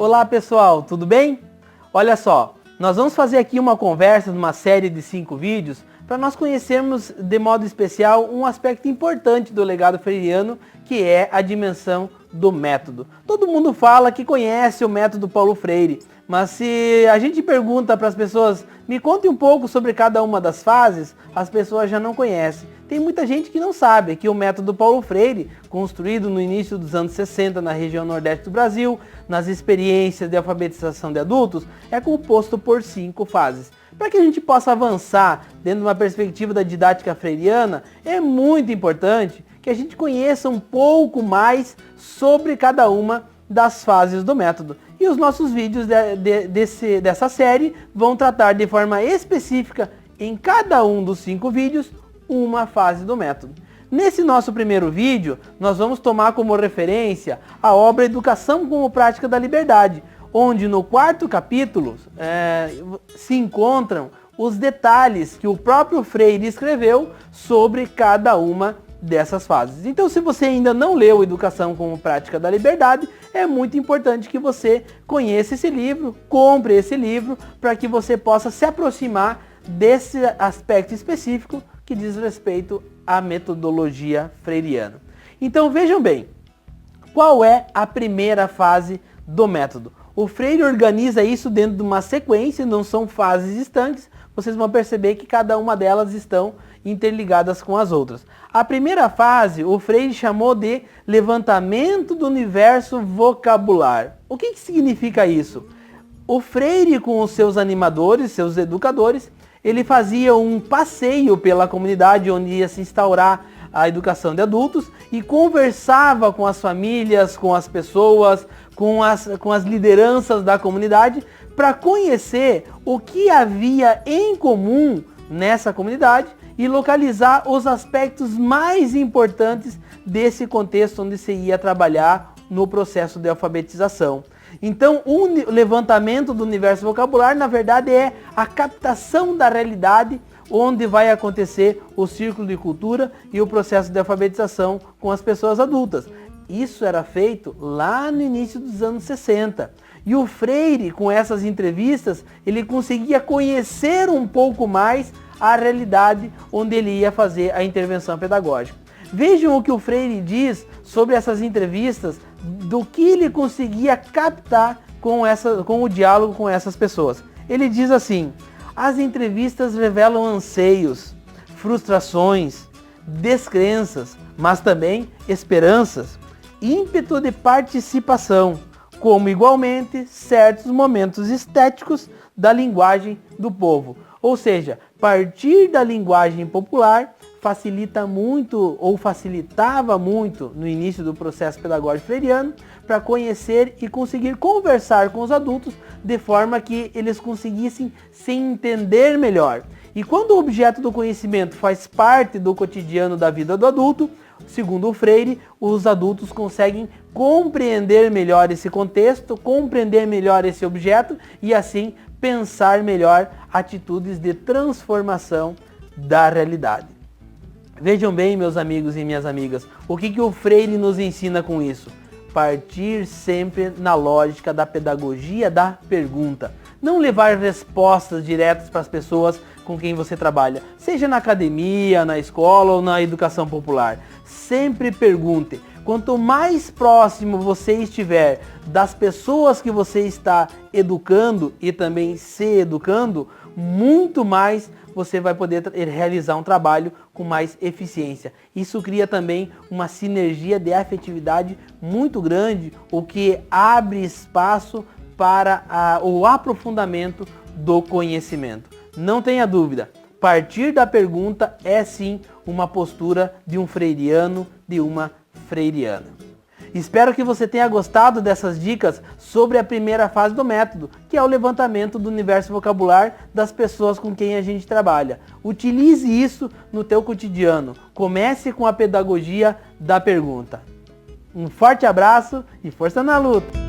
Olá pessoal, tudo bem? Olha só, nós vamos fazer aqui uma conversa numa série de 5 vídeos para nós conhecermos de modo especial um aspecto importante do legado freiriano, que é a dimensão do método. Todo mundo fala que conhece o método Paulo Freire, mas se a gente pergunta para as pessoas, me conte um pouco sobre cada uma das fases, as pessoas já não conhecem. Tem muita gente que não sabe que o método Paulo Freire, construído no início dos anos 60 na região nordeste do Brasil, nas experiências de alfabetização de adultos, é composto por 5 fases. Para que a gente possa avançar dentro de uma perspectiva da didática freiriana, é muito importante que a gente conheça um pouco mais sobre cada uma das fases do método. E os nossos vídeos dessa série vão tratar de forma específica, em cada um dos 5 vídeos, uma fase do método. Nesse nosso primeiro vídeo, nós vamos tomar como referência a obra Educação como Prática da Liberdade, onde no 4º capítulo se encontram os detalhes que o próprio Freire escreveu sobre cada uma dessas fases. Então, se você ainda não leu Educação como Prática da Liberdade, é muito importante que você conheça esse livro, compre esse livro, para que você possa se aproximar desse aspecto específico que diz respeito à metodologia freiriana. Então vejam bem, qual é a primeira fase do método? O Freire organiza isso dentro de uma sequência, não são fases estanques, vocês vão perceber que cada uma delas estão interligadas com as outras. A primeira fase, o Freire chamou de levantamento do universo vocabular. O que significa isso? O Freire, com os seus animadores, seus educadores, ele fazia um passeio pela comunidade onde ia se instaurar a educação de adultos e conversava com as famílias, com as pessoas, com as lideranças da comunidade para conhecer o que havia em comum nessa comunidade e localizar os aspectos mais importantes desse contexto onde se ia trabalhar no processo de alfabetização. Então, o levantamento do universo vocabular, na verdade, é a captação da realidade onde vai acontecer o círculo de cultura e o processo de alfabetização com as pessoas adultas. Isso era feito lá no início dos anos 60. E o Freire, com essas entrevistas, ele conseguia conhecer um pouco mais a realidade onde ele ia fazer a intervenção pedagógica. Vejam o que o Freire diz sobre essas entrevistas, do que ele conseguia captar com o diálogo com essas pessoas. Ele diz assim: as entrevistas revelam anseios, frustrações, descrenças, mas também esperanças, ímpeto de participação, como igualmente certos momentos estéticos da linguagem do povo. Ou seja, partir da linguagem popular facilita muito, ou facilitava muito no início do processo pedagógico freiriano, para conhecer e conseguir conversar com os adultos de forma que eles conseguissem se entender melhor. E quando o objeto do conhecimento faz parte do cotidiano da vida do adulto, segundo o Freire, os adultos conseguem compreender melhor esse contexto, compreender melhor esse objeto e assim pensar melhor atitudes de transformação da realidade. Vejam bem, meus amigos e minhas amigas, o que o Freire nos ensina com isso? Partir sempre na lógica da pedagogia da pergunta. Não levar respostas diretas para as pessoas com quem você trabalha, seja na academia, na escola ou na educação popular. Sempre pergunte. Quanto mais próximo você estiver das pessoas que você está educando e também se educando, muito mais você vai poder realizar um trabalho com mais eficiência. Isso cria também uma sinergia de afetividade muito grande, o que abre espaço para o aprofundamento do conhecimento. Não tenha dúvida, partir da pergunta é sim uma postura de um freiriano, de uma freiriana. Espero que você tenha gostado dessas dicas sobre a primeira fase do método, que é o levantamento do universo vocabular das pessoas com quem a gente trabalha. Utilize isso no teu cotidiano. Comece com a pedagogia da pergunta. Um forte abraço e força na luta!